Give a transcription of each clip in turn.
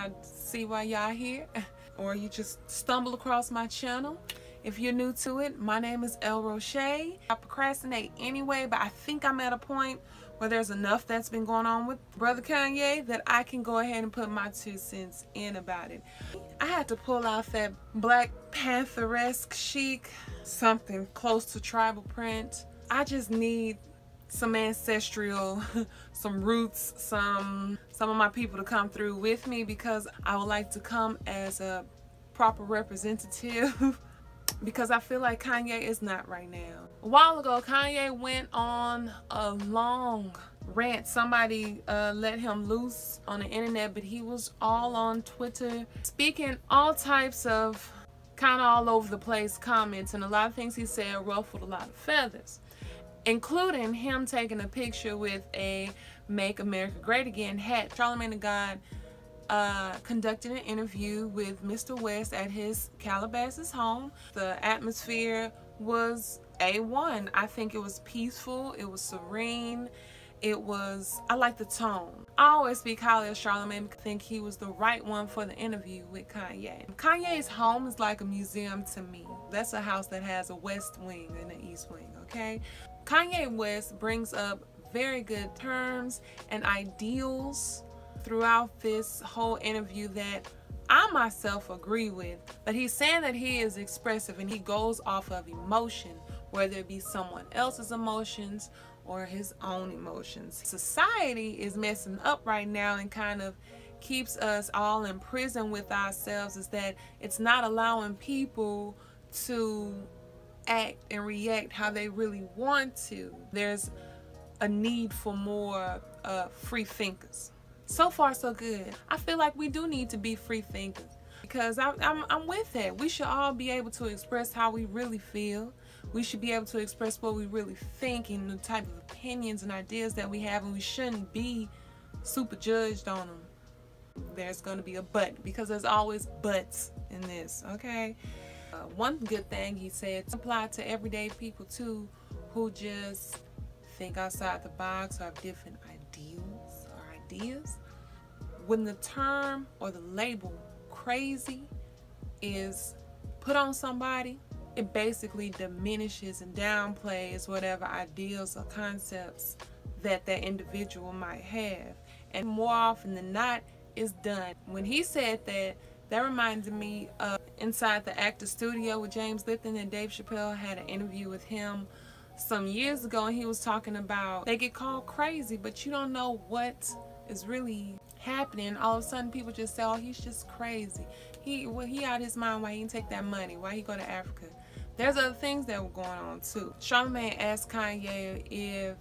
I see why y'all here, or you just stumble across my channel. If you're new to it, my name is El Roche. I procrastinate anyway, but I think I'm at a point where there's enough that's been going on with Brother Kanye that I can go ahead and put my 2 cents in about it. I had to pull out that Black Panther-esque chic, something close to tribal print. I just need some ancestral, some roots, some of my people to come through with me, because I would like to come as a proper representative because I feel like Kanye is not right now. A while ago, Kanye went on a long rant. Somebody let him loose on the internet, but he was all on Twitter speaking all types of kind of all over the place comments, and a lot of things he said ruffled a lot of feathers, including him taking a picture with a Make America Great Again hat. Charlamagne the God conducted an interview with Mr. West at his Calabasas home. The atmosphere was A1. I think it was peaceful, it was serene, I like the tone. I always speak highly of Charlamagne because I think he was the right one for the interview with Kanye. Kanye's home is like a museum to me. That's a house that has a west wing and an east wing, okay? Kanye West brings up very good terms and ideals throughout this whole interview that I myself agree with, but he's saying that he is expressive and he goes off of emotion, whether it be someone else's emotions or his own emotions. Society is messing up right now and kind of keeps us all in prison with ourselves, is that it's not allowing people to act and react how they really want to. There's a need for more free thinkers. So far so good. I feel like we do need to be free thinkers, because I'm with that. We should all be able to express how we really feel. We should be able to express what we really think and the type of opinions and ideas that we have, and we shouldn't be super judged on them. There's going to be a but, because there's always buts in this, okay? One good thing he said applied to everyday people too, who just think outside the box or have different ideals or ideas. When the term or the label crazy is put on somebody, it basically diminishes and downplays whatever ideals or concepts that that individual might have. And more often than not, it's done. When he said that, that reminded me of Inside the Actor Studio with James Lipton, and Dave Chappelle had an interview with him some years ago, and he was talking about they get called crazy, but you don't know what is really happening. All of a sudden people just say, oh, he's just crazy. He out his mind. Why he didn't take that money? Why he go to Africa? There's other things that were going on too. Charlamagne asked Kanye if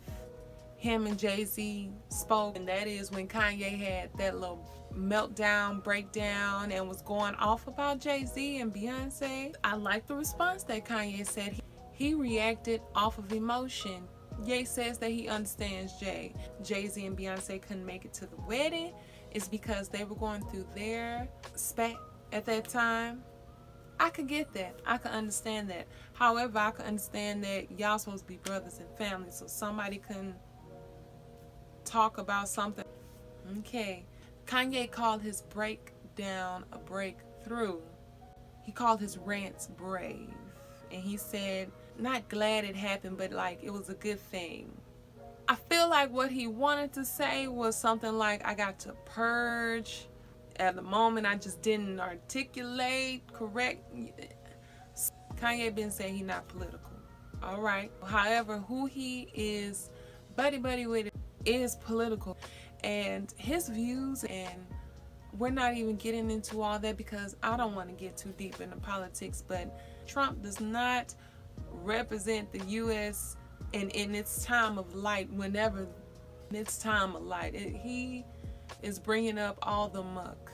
him and Jay-Z spoke, and that is when Kanye had that little meltdown, breakdown, and was going off about Jay-Z and Beyonce. I like the response that Kanye said. He reacted off of emotion. Ye says that he understands Jay. Jay-Z and Beyonce couldn't make it to the wedding. It's because they were going through their spat at that time. I could get that. I could understand that. However, I could understand that y'all supposed to be brothers and family, so somebody can talk about something. Okay. Kanye called his breakdown a breakthrough. He called his rants brave. And he said, not glad it happened, but like it was a good thing. I feel like what he wanted to say was something like, I got to purge. At the moment, I just didn't articulate correct. Kanye been saying he's not political. All right. However, who he is buddy with is political. And his views, and we're not even getting into all that because I don't want to get too deep into politics, but Trump does not represent the U.S. in its time of light, whenever it's time of light. He is bringing up all the muck.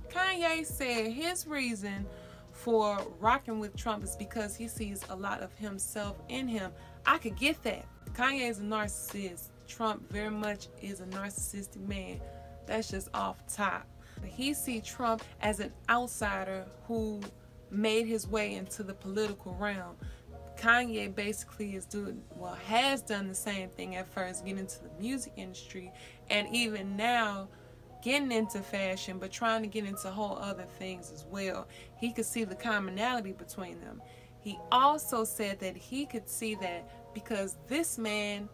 Kanye said his reason for rocking with Trump is because he sees a lot of himself in him. I could get that. Kanye is a narcissist. Trump very much is a narcissistic man. That's just off top. He sees Trump as an outsider who made his way into the political realm. Kanye basically has done the same thing at first, getting into the music industry, and even now getting into fashion, but trying to get into whole other things as well. He could see the commonality between them. He also said that he could see that because this man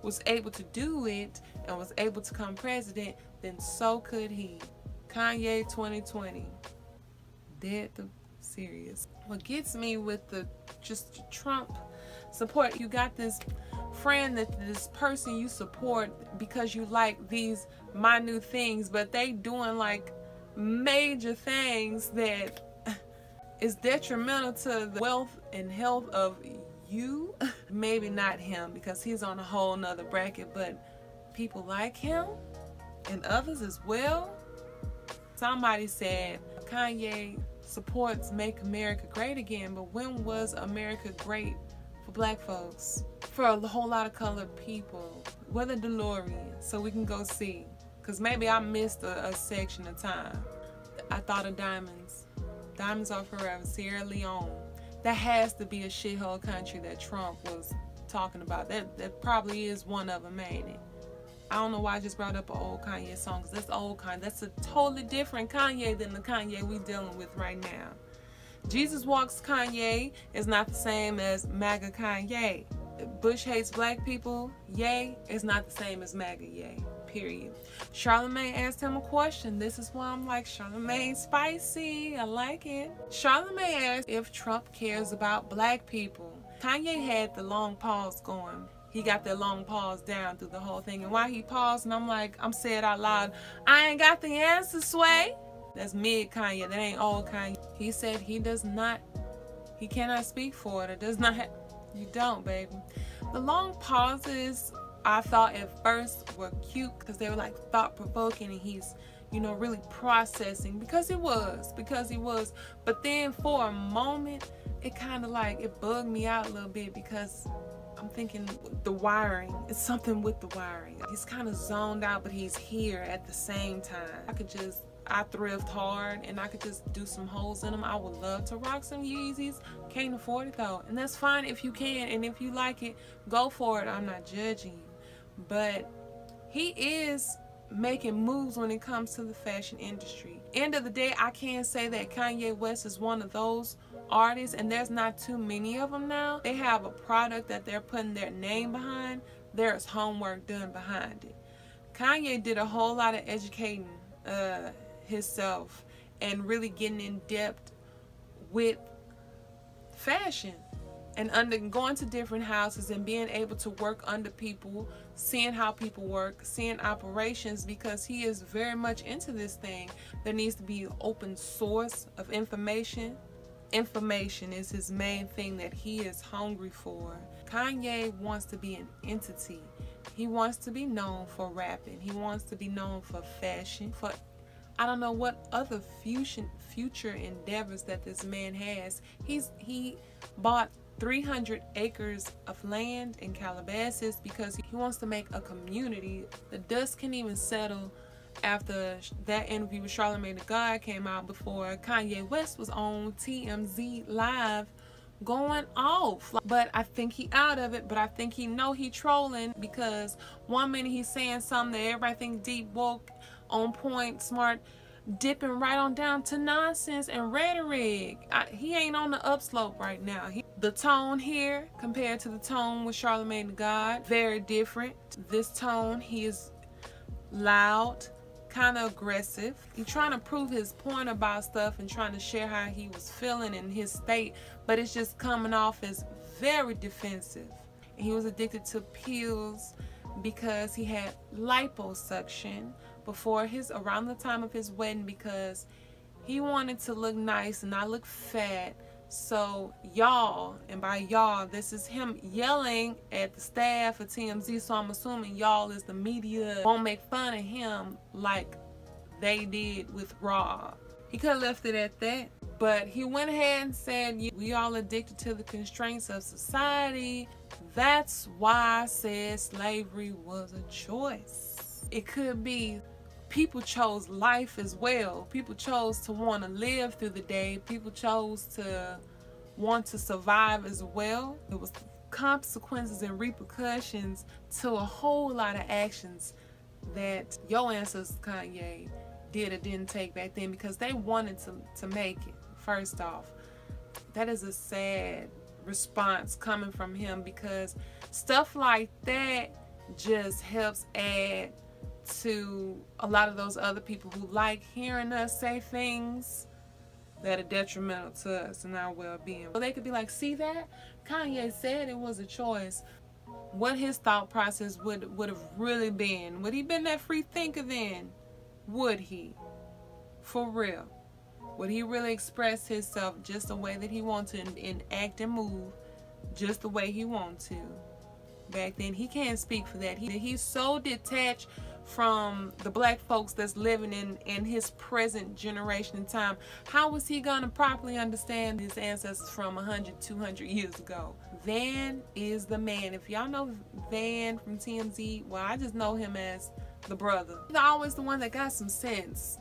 was able to do it and was able to become president, then so could he. Kanye 2020. Dead serious. What gets me with the just Trump support, you got this friend, that this person you support because you like these minute things, but they doing like major things that is detrimental to the wealth and health of you. Maybe not him because he's on a whole nother bracket, but people like him and others as well. Somebody said Kanye supports Make America Great Again, but when was America great for black folks? For a whole lot of colored people. Where the DeLorean, so we can go see. Because maybe I missed a section of time. I thought of diamonds. Diamonds are forever. Sierra Leone. That has to be a shithole country that Trump was talking about. That probably is one of them, ain't it? I don't know why I just brought up an old Kanye song, because that's old Kanye. That's a totally different Kanye than the Kanye we dealing with right now. Jesus Walks Kanye is not the same as MAGA Kanye. Bush hates black people, yay, is not the same as MAGA, yay, period. Charlamagne asked him a question. This is why I'm like, Charlamagne spicy, I like it. Charlamagne asked if Trump cares about black people. Kanye had the long pause going. He got that long pause down through the whole thing. And while he paused, and I'm saying out loud, I ain't got the answer, Sway. That's mid Kanye, that ain't old Kanye. He said he cannot speak for it. It does not have, you don't, baby. The long pauses, I thought at first were cute because they were like thought-provoking, and he's, you know, really processing, because he was. But then for a moment, it kind of like, it bugged me out a little bit, because I'm thinking the wiring, it's something with the wiring. He's kind of zoned out, but he's here at the same time. I thrift hard, and I could just do some holes in them. I would love to rock some Yeezys. Can't afford it though. And that's fine if you can, and if you like it, go for it. I'm not judging you. But he is making moves when it comes to the fashion industry. End of the day, I can say that Kanye West is one of those artists, and there's not too many of them now. They have a product that they're putting their name behind. There's homework done behind it. Kanye did a whole lot of educating himself and really getting in depth with fashion, and going to different houses and being able to work under people, seeing how people work, seeing operations, because he is very much into this thing. There needs to be an open source of information. Information is his main thing that he is hungry for. Kanye wants to be an entity. He wants to be known for rapping. He wants to be known for fashion, for I don't know what other future endeavors that this man has. He bought 300 acres of land in Calabasas because he wants to make a community. The dust can't even settle after that interview with Charlamagne the God came out, before Kanye West was on TMZ Live going off. But I think he out of it, but I think he know he trolling, because one minute he's saying something that everybody think deep, woke, on point, smart, dipping right on down to nonsense and rhetoric. He ain't on the upslope right now. The tone here compared to the tone with Charlamagne the God, very different. This tone, he is loud, kind of aggressive. He's trying to prove his point about stuff and trying to share how he was feeling in his state, but it's just coming off as very defensive. And he was addicted to pills because he had liposuction around the time of his wedding, because he wanted to look nice and not look fat. So y'all, and by y'all, this is him yelling at the staff of TMZ, so I'm assuming y'all is the media, won't make fun of him like they did with Rob. He could have left it at that, but he went ahead and said, we all addicted to the constraints of society. That's why I said slavery was a choice. It could be people chose life as well. People chose to want to live through the day. People chose to want to survive as well. There was consequences and repercussions to a whole lot of actions that your ancestors, Kanye, did or didn't take back then, because they wanted to make it. First off, that is a sad response coming from him, because stuff like that just helps add to a lot of those other people who like hearing us say things that are detrimental to us and our well-being. So they could be like, see that? Kanye said it was a choice. What his thought process would have really been. Would he been that free thinker then? Would he? For real. Would he really express himself just the way that he wanted and act and move just the way he wanted to? Back then, he can't speak for that. He's so detached from the black folks that's living in his present generation and time. How was he gonna properly understand his ancestors from 100, 200 years ago? Van is the man. If y'all know Van from TMZ, well, I just know him as the brother. He's always the one that got some sense.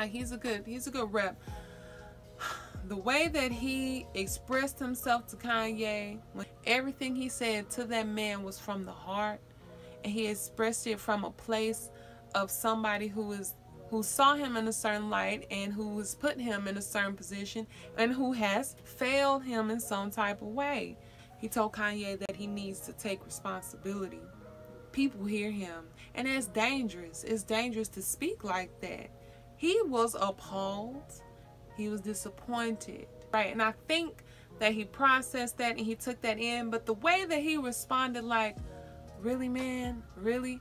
He's a good rep. The way that he expressed himself to Kanye, when everything he said to that man was from the heart, and he expressed it from a place of somebody who saw him in a certain light and who was putting him in a certain position and who has failed him in some type of way. He told Kanye that he needs to take responsibility. People hear him, and it's dangerous. It's dangerous to speak like that. He was appalled. He was disappointed, right? And I think that he processed that and he took that in, but the way that he responded, like, really, man? Really?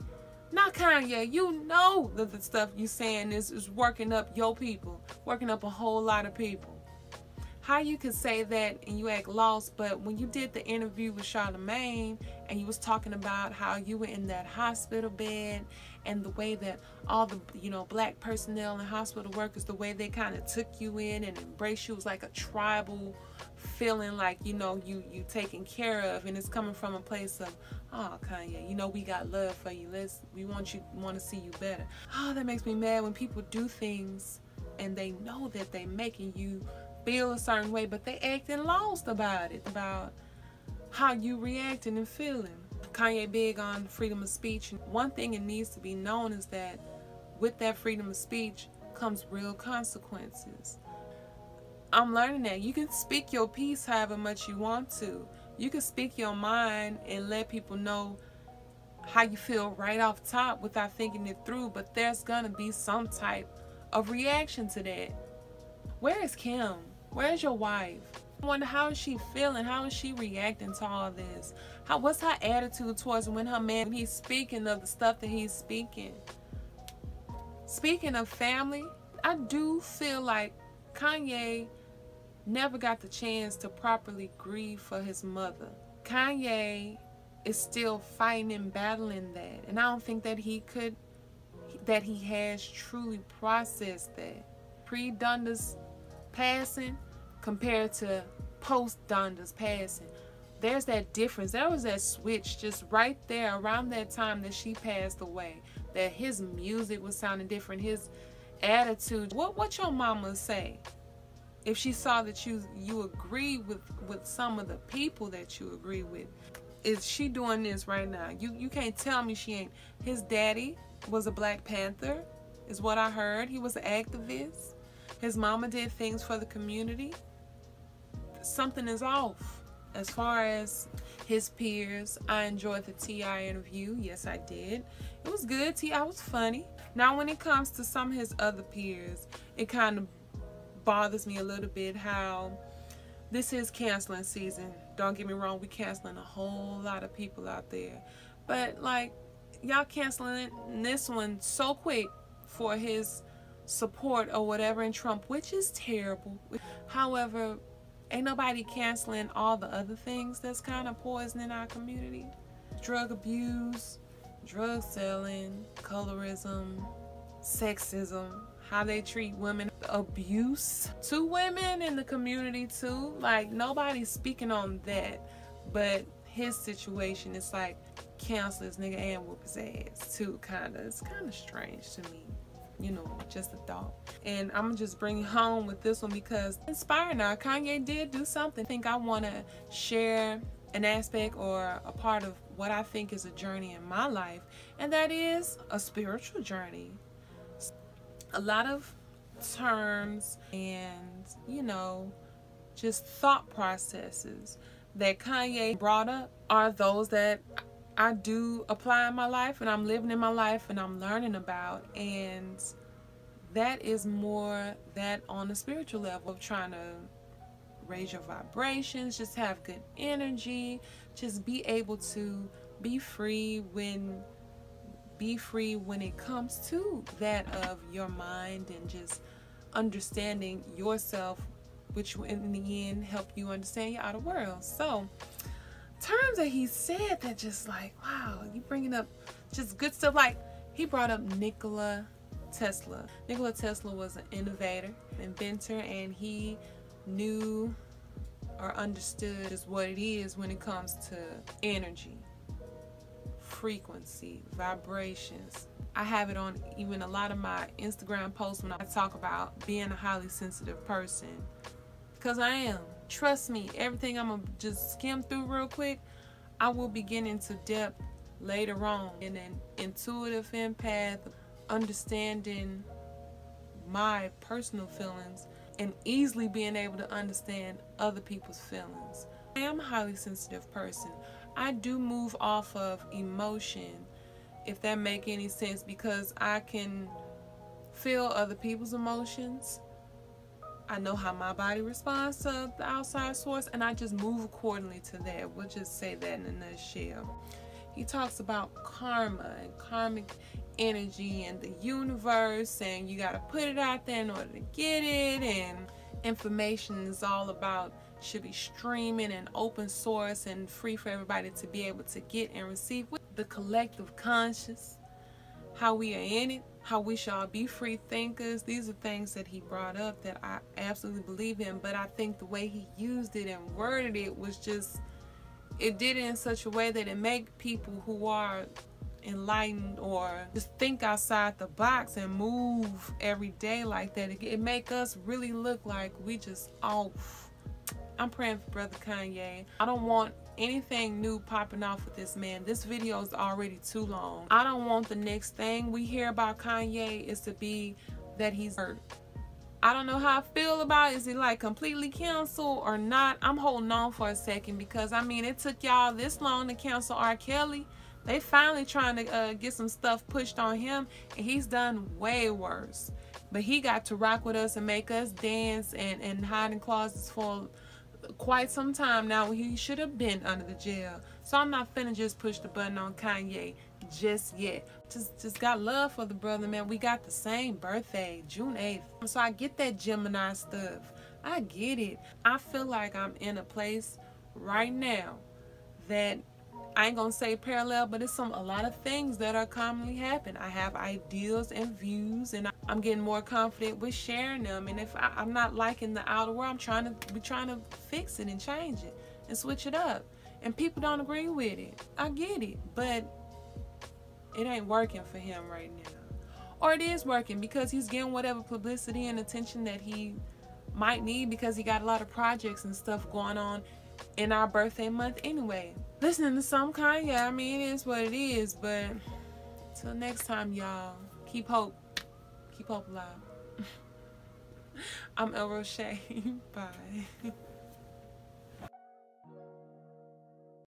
Not Kanye. You know that the stuff you saying is working up your people, working up a whole lot of people. How you could say that and you act lost, but when you did the interview with Charlamagne and you was talking about how you were in that hospital bed and the way that all the, black personnel and hospital workers, the way they kind of took you in and embraced you, was like a tribal feeling, like, you taken care of, and it's coming from a place of, oh, Kanye, we got love for you. We want to see you better. Oh, that makes me mad when people do things and they know that they making you feel a certain way, but they acting lost about it, about how you reacting and feeling. Kanye big on freedom of speech. One thing it needs to be known is that with that freedom of speech comes real consequences. I'm learning that you can speak your piece however much you want to. You can speak your mind and let people know how you feel right off top without thinking it through, but there's gonna be some type of reaction to that. Where is Kim? Where's your wife? I wonder, how is she feeling? How is she reacting to all this? What's her attitude towards when he's speaking of the stuff that he's speaking? Speaking of family, I do feel like Kanye never got the chance to properly grieve for his mother. Kanye is still fighting and battling that, and I don't think that he has truly processed that. Pre-Donda's passing compared to post-Donda's passing, there's that difference. There was that switch just right there around that time that she passed away, that his music was sounding different, his attitude. What your mama say if she saw that you agree with some of the people that you agree with? Is she doing this right now? You can't tell me she ain't. His daddy was a Black Panther, is what I heard. He was an activist. His mama did things for the community. Something is off. As far as his peers, I enjoyed the T.I. interview. Yes, I did. It was good. T.I. was funny. Now, when it comes to some of his other peers, it kind of bothers me a little bit how this is canceling season. Don't get me wrong, we canceling a whole lot of people out there. But, like, y'all canceling this one so quick for his support or whatever in Trump, which is terrible. However, ain't nobody canceling all the other things that's kind of poisoning our community. Drug abuse, drug selling, colorism, sexism, how they treat women, abuse to women in the community too. Like, nobody's speaking on that, but his situation is like, cancel this nigga and whoop his ass too, it's kind of strange to me. Just a thought. And I'm just bringing home with this one because it's inspiring now. Kanye did do something. I think I want to share an aspect or a part of what I think is a journey in my life, and that is a spiritual journey. A lot of terms and, you know, just thought processes that Kanye brought up are those that I do apply in my life, and I'm living in my life, and I'm learning about. And that is more that on the spiritual level of trying to raise your vibrations, just have good energy, just be able to be free when it comes to that of your mind, and just understanding yourself, which in the end help you understand your outer world. So terms that he said that just like, wow, you bringing up just good stuff. Like, he brought up Nikola Tesla. Nikola Tesla was an innovator, inventor, and he knew or understood just what it is when it comes to energy, frequency, vibrations. I have it on even a lot of my Instagram posts when I talk about being a highly sensitive person, because I am. Trust me, everything I'm gonna just skim through real quick, I will be getting into depth later on. And an intuitive empath, understanding my personal feelings and easily being able to understand other people's feelings. I am a highly sensitive person. I do move off of emotion, if that make any sense, because I can feel other people's emotions. I know how my body responds to the outside source, and I just move accordingly to that. We'll just say that in a nutshell. He talks about karma and karmic energy and the universe, and you got to put it out there in order to get it, and information is all about, should be streaming and open source and free for everybody to be able to get and receive. With the collective conscious, how we are in it, how we should all be free thinkers. These are things that he brought up that I absolutely believe in, but I think the way he used it and worded it was just, it did it in such a way that it make people who are enlightened or just think outside the box and move every day like that. It make us really look like we just off. I'm praying for Brother Kanye. I don't want anything new popping off with this man. This video is already too long. I don't want the next thing we hear about Kanye is to be that he's hurt. I don't know how I feel about it. Is he like completely canceled or not? I'm holding on for a second, because I mean, it took y'all this long to cancel R. Kelly. They finally trying to get some stuff pushed on him, and he's done way worse. But he got to rock with us and make us dance and hide in closets for quite some time now. He should have been under the jail. So I'm not finna just push the button on Kanye just yet. Just got love for the brother, man. We got the same birthday, June 8th. So I get that Gemini stuff. I get it. I feel like I'm in a place right now that I ain't gonna say parallel, but it's a lot of things that are commonly happen. I have ideas and views, and I'm getting more confident with sharing them. And if I'm not liking the outer world, we're trying to fix it and change it and switch it up. And people don't agree with it. I get it, but it ain't working for him right now. Or it is working because he's getting whatever publicity and attention that he might need, because he got a lot of projects and stuff going on in our birthday month anyway. Listening to some Kanye, I mean, it is what it is. But till next time, y'all, keep hope alive. I'm El Roche. Bye.